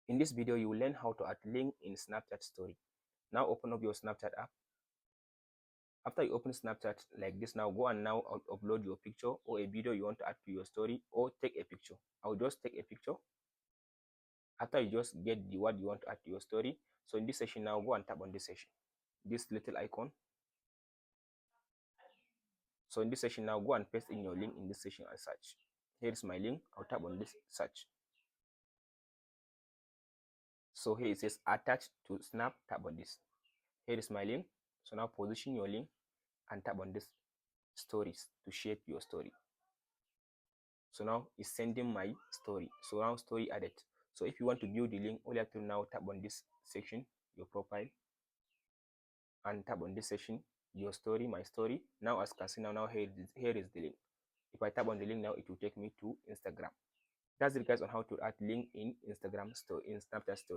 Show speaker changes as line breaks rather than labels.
In this video, you will learn how to add link in Snapchat story. Now open up your Snapchat app. After you open Snapchat like this, now go and now upload your picture or a video you want to add to your story, or take a picture. I'll just take a picture. After you just get what you want to add to your story. So in this session now, go and tap on this session, this little icon. So in this session now, go and paste in your link in this session and search. Here is my link. I'll tap on this search. So here it says attach to Snap. Tap on this. Here is my link. So now position your link and tap on this stories to shape your story. So now it's sending my story. So now story added. So if you want to view the link, all you have to now tap on this section, your profile, and tap on this section, your story, my story. Now as you can see now here is the link. If I tap on the link now, it will take me to Instagram. That's it guys on how to add link in Instagram story, in Snapchat story.